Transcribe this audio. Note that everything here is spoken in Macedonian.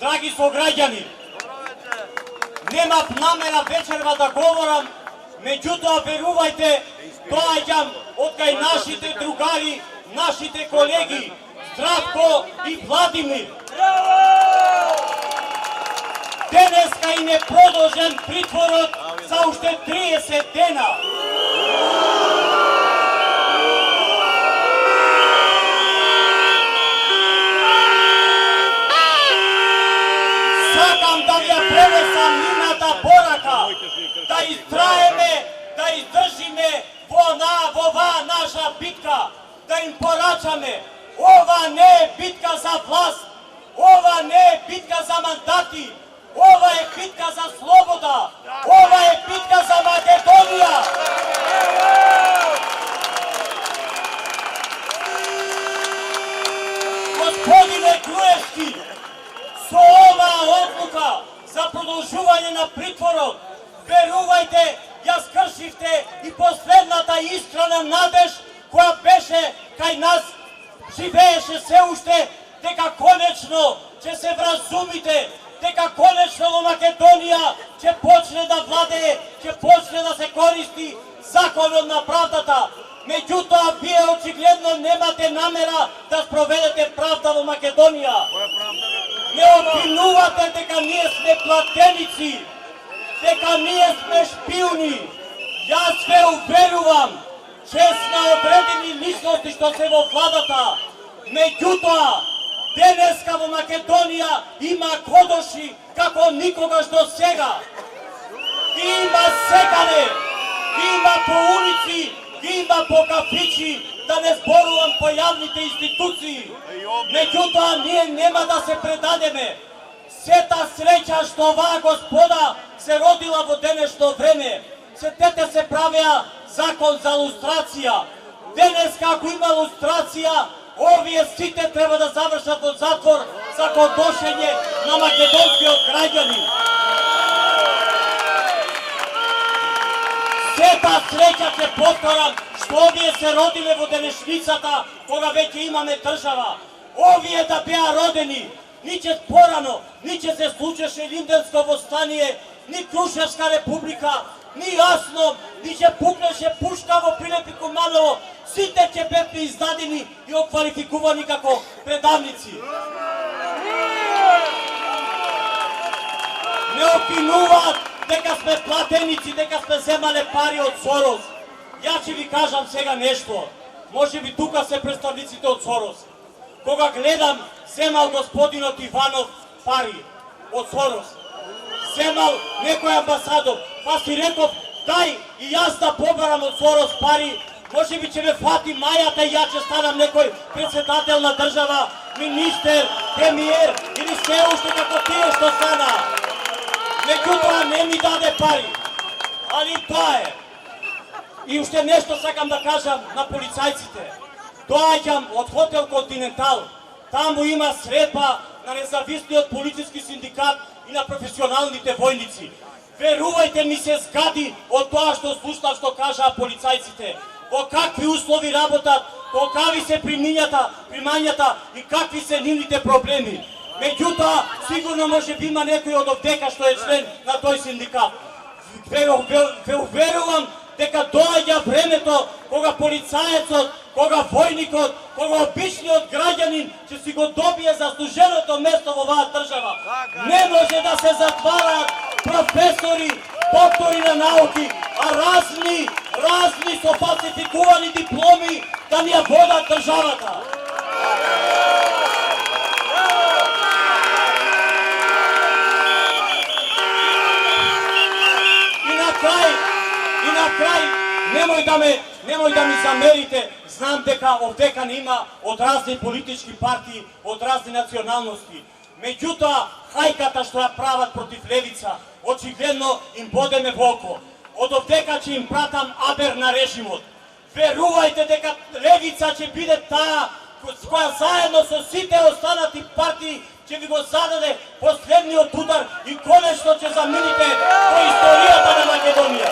Драги сограѓани, немав намера вечерва да говорам, меѓутоа верувајте, доаѓам од кај нашите другари, нашите колеги, Здравко и Владимир. Денеска им е продолжен притворот за уште 30 дена. Сакам да ви ја пренесам нивната порака, да истраеме, да издржиме во оваа наша битка, да им порачаме. Ова не е битка за власт, ова не е битка за мандати, ова е битка за слобода, ова е битка за Македонија. Господине Груевски, со оваа одлука за продолжување на притворот, верувајте, ја скршивте и последната искрена надеж која беше кај нас, живееше се уште, дека конечно ќе се вразумите, дека конечно во Македонија ќе почне да владее, ќе почне да се користи законот на правдата. Меѓутоа, вие очигледно немате намера да спроведете правда во Македонија. Не обвинувате дека ние сме платеници, дека ние сме шпиони. Јас ве уверувам, чест на одредени личности што се во владата. Меѓутоа, денеска во Македонија има кодоши како никогаш до сега. Има секаде, има по улици, има по кафичи, да не зборувам по јавните институции. Меѓутоа, ние нема да се предадеме. Сета среќа што оваа господа се родила во денешно време. Сетете се правеа закон за лустрација. Денеска ако има лустрација, овие сите треба да завршат во затвор за кодошење на македонскиот граѓанин. Сета среќа ќе повторам што овие се родиле во денешницата кога веќе имаме држава. Овие да беа родени, ни ќе порано, ни ќе се случеше Линденско восстание, ни Крушевска република, ни јасно, ни ќе пукнеше пушка во Пилеп и Куманово, сите ќе бевме издадени и оквалификувани како предавници. Не обвинуваат дека сме платеници, дека сме земале пари од Сорос. Ја ќе ви кажам сега нешто. Може би тука се представниците од Сорос. Кога гледам, земал господинот Иванов пари од Сорос. Земал некој амбасадор, па си реков, дај и јас да побарам од Сорос пари, може би ќе ме фати мајата и ја ќе станам некој председател на држава, министер, премиер или се уште како тие што стана. Меѓутоа не ми даде пари, али тоа е. И уште нешто сакам да кажам на полицајците. Доаѓам од хотел Континентал, таму има средба на независниот полициски синдикат и на професионалните војници. Верувајте ми се згади од тоа што слушнав што кажаа полицајците. Во какви услови работат, во какви се примањата и какви се нивните проблеми. Меѓутоа, сигурно може би има некој од овдека што е член на тој синдикат. Ве уверувам дека доаѓа времето кога полицаецот, кога војникот, кога обичниот граѓанин ќе си го добие заслуженото место во оваа држава. Не може да се затвараат професори, доктори на науки, а разни со фалсификувани дипломи да ни ја водат државата. И на крај, немој да ми замерите, знам дека овдека не има од разни политички партии, од разни националности. Меѓутоа, хајката што ја прават против левица, очигледно им бодеме во око. Од овдека ќе им пратам абер на режимот. Верувајте дека левица ќе биде таа која заедно со сите останати партии ќе ви го зададе последниот удар и конечно ќе замините во историјата на Македонија.